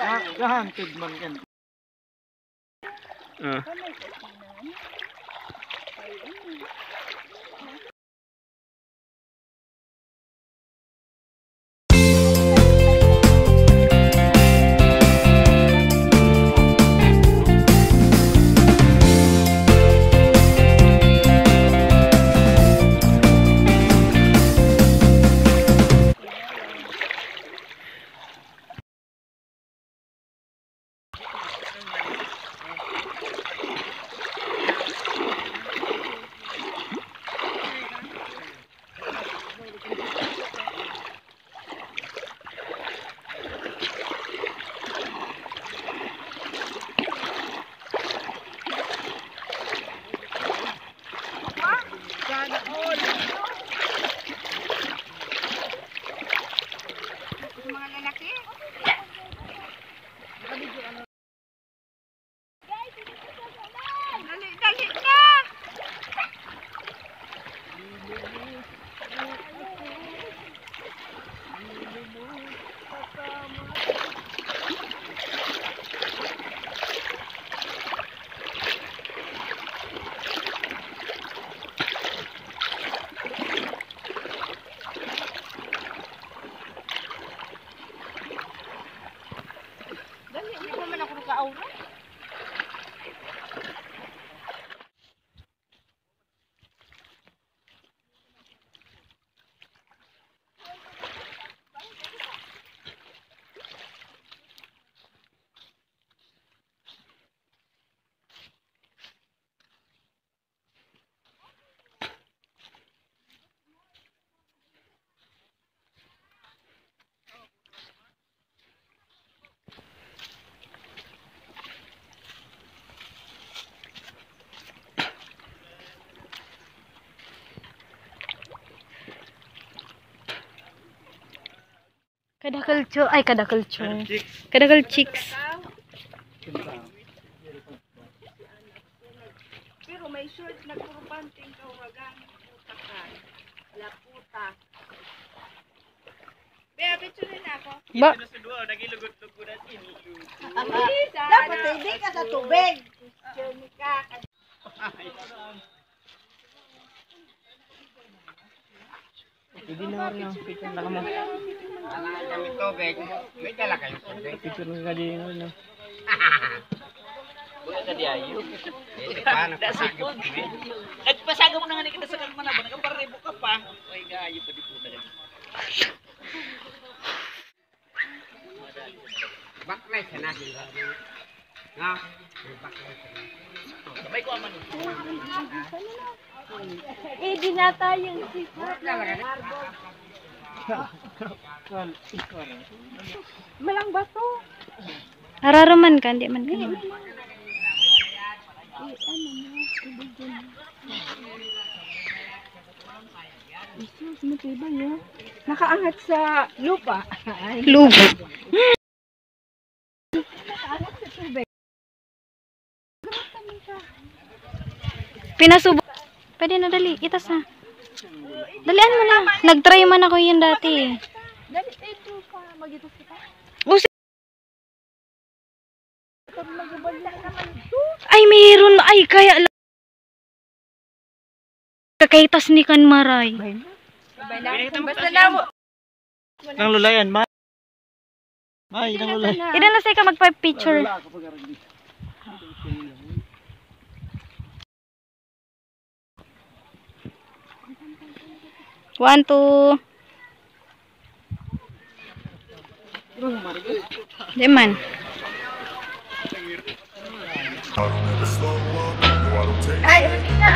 Gahantid man yan. Kadakalcho, ay kadakalcho. Kadakal chicks. Pero may short na puro panting kauragan. Puta ka. Laputa. Bea, picture rin ako. Ba? Dapat hindi ka sa tubig. Journey ka. Hindi na rin ang picture na mo. Alam kami tubig. May dala kayong tubig. Picture nga din yun. Buya ka di ayo. Nagpasagap kami. Nagpasagap mo na nga kita sa kalmana ba? Nagparibo ka pa. Ay gayo pa di po na. Baklay sa natin. Nga. Baklay sa natin. Sabay ko aman. Eh, di na tayong sipot. Malang bato. Araraman ka, hindi man ka. Nakaangat sa lupa. Lubo. Pinasubo. Pwede na dali, itas na. Dalian mo na. Nag-try man ako yan dati. Dali, ito pa. Mag-itas kita. Pag mag-ubala naman ito. Ay, mayroon. Ay, kaya kakaitas ni kan maray. Basta na mo. Nang lulayan, ma. May, nang lulayan. Ilan na sa'yo ka magpa-picture? One, two. Di man. Ay, na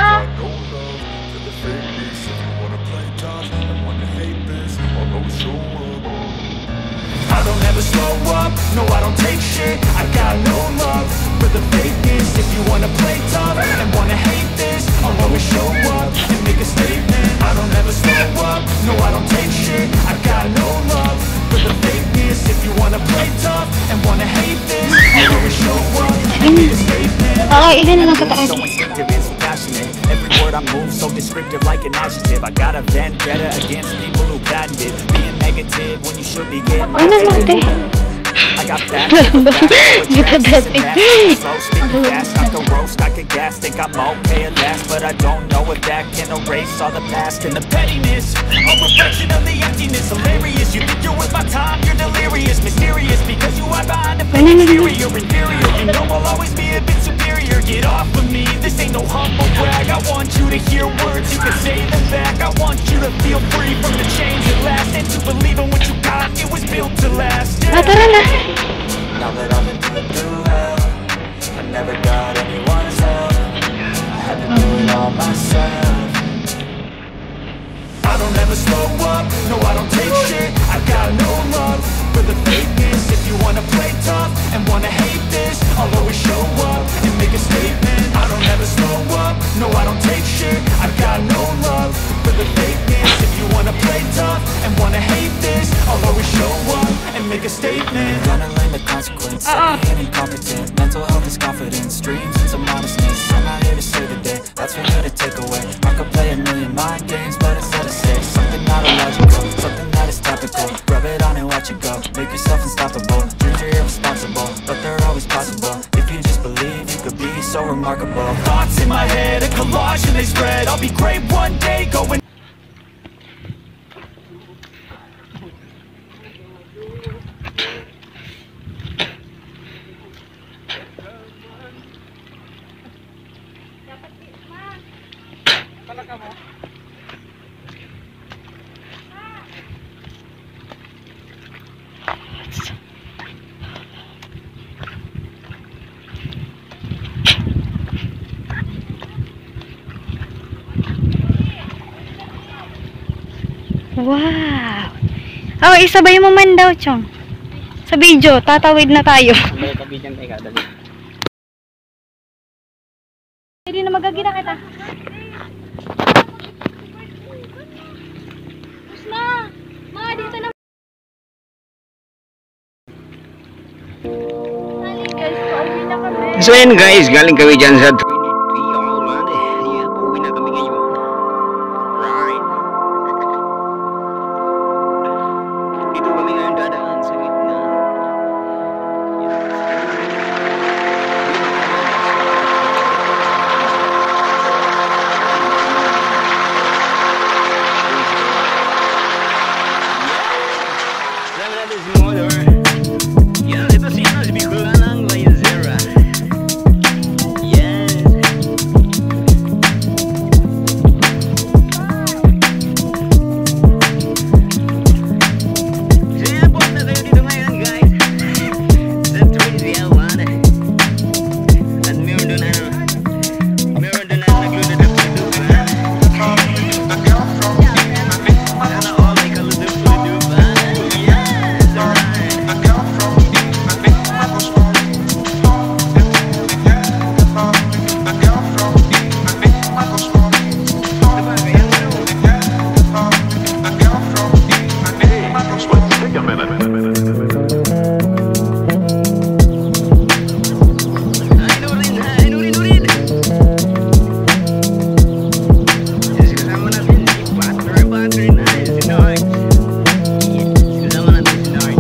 I don't ever slow up, no I don't take shit. I got no love for the fakeness. If you wanna play tough and wanna hate this, I'll always show up and make a statement. I don't ever slow up, no I don't take shit. I got no love for the fakeness. If you wanna play tough and wanna hate this, I'll always show up and make a statement. Oo, ilan na lang kataas. So instinctive and so passionate. Every word I move so descriptive like an adjective. I got a vendetta against people who patented being negative when you should be getting Ano lang, te? I got passion, but that's slow, speaking fast, I can roast, I can gas. Think I'm okay at last, but I don't know if that can erase all the past and the pettiness. A reflection of the emptiness, hilarious. You think you're worth my time, you're delirious, mysterious, because you hide behind the fake exterior, inferior. You know I'll always be a bit superior. Get off of me, this ain't no humble brag. I want you to hear words, you can say them back. I want you to feel free from the chains that last, and to believe in what you got, it was built to last. Ah, tara na. Now that I've been through hell, I never got anyone's help. I had to do it all myself. I don't ever slow up, no I don't take shit. I got no love for the fakeness. If you wanna play tough and wanna hate this, I'll always show up and make a statement. I don't ever slow up, no I don't take shit. I got no love for the fakeness. If you wanna play tough and wanna hate this, I'll always show up and make a statement. Gonna learn the consequence of being incompetent. Mental health is confidence, dreams and some modestness. I'm not here to save the day, that's for you to take away. I could play a million mind games, but instead of say something not illogical, something that is topical. Rub it on and watch it go, make yourself unstoppable. Dreams are irresponsible, but they're always possible. If you just believe, you could be so remarkable. Thoughts in my head, a collage and they spread. I'll be great one day, going. Wow. Oh, isabay mo man daw, Chong. Sa video, tatawid na tayo. Hindi na magagina kita. Tapos na. Ma, dito na. Guys, pauwi na kami. So yun guys, galing kami dyan sa Trinity Island. Yeah, pauwi na kami ngayon. Right. Dito kami ngayon dadaan sa gitna. Sama natin si Motor. Yan, ito si Ano, si Bicolanang Layazera. Yes. So yan, punta tayo dito ngayon guys. Sa Trinity Island. At meron doon nagluludup-ludupan. Sana all ay kaluludup-ludupan. Yes, alright. Hai Nurin. Yes, kasama natin si Butter na si Noy. Yes, kasama natin si Noy.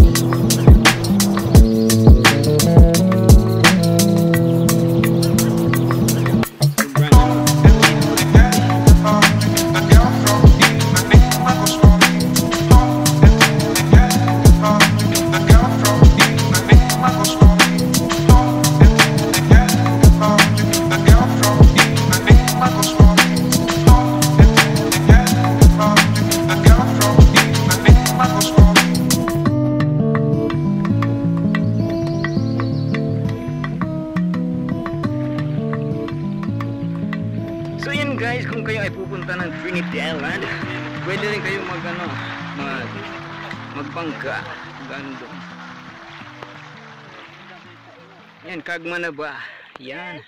So yan guys, kung kayo ay pupunta ng Trinity Island, pwede rin kayo magbangka gando. Yan, kagma na ba? Yan.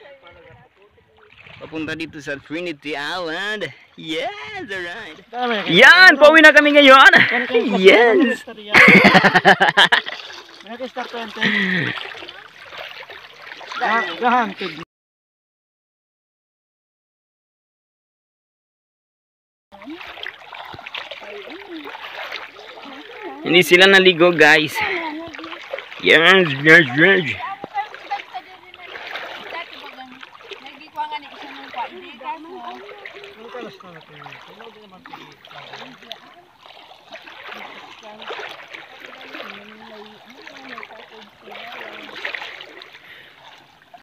Papunta dito sa Trinity Island. Yes, alright. Yan, pauwi na kami ngayon. Yes. Nag-start 20. Gahantid. Hindi sila naligo guys. Yes, yes, yes.